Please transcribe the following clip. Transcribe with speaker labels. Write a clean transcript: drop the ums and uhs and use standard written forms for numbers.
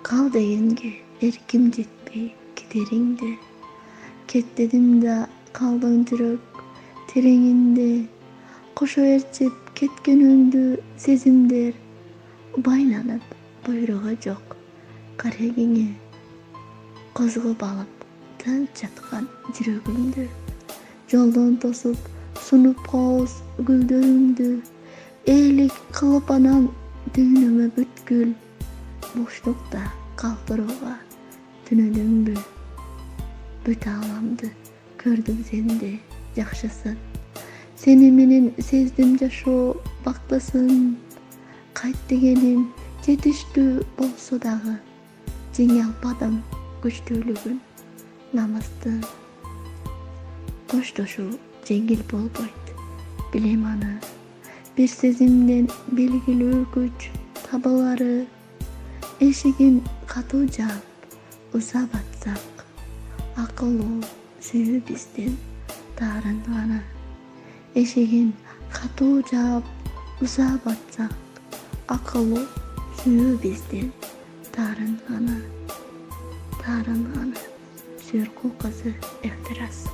Speaker 1: Kal degenge erkim жетпей кетериңде. Кет дедим да калдың жүрөк тереңинде. Кошо ээрчип кеткенүңдү сезимдер. Байланып буйругу жок карегиңе. Козгоп алып тынч жаткан жүрөгүмдү. Жолдон тосуп сунуп кооз гүлдөрүңдү. Ээлик кылып анан дүйнөмө бүткүл. Боштукта калтырууга түнөдүңбү. Бүт ааламды көрдүм сенде жакшысын. Сени менен сездим жашоо бактысын. Кайт дегеним жетиштүү болсо дагы жеңе албадым күчтүүлүгүн намыстын. Коштошуу жеңил болбойт, билем аны. Бир сезимден белгилүү күч табылары. Эшигин катуу жаап, узап атсак, акылуу сүйүү биздин таарынганы. Эшигин катуу жаап, узап атсак, акылуу сүйүү биздин таарынганы. Сүйөркү кызы Элтирас.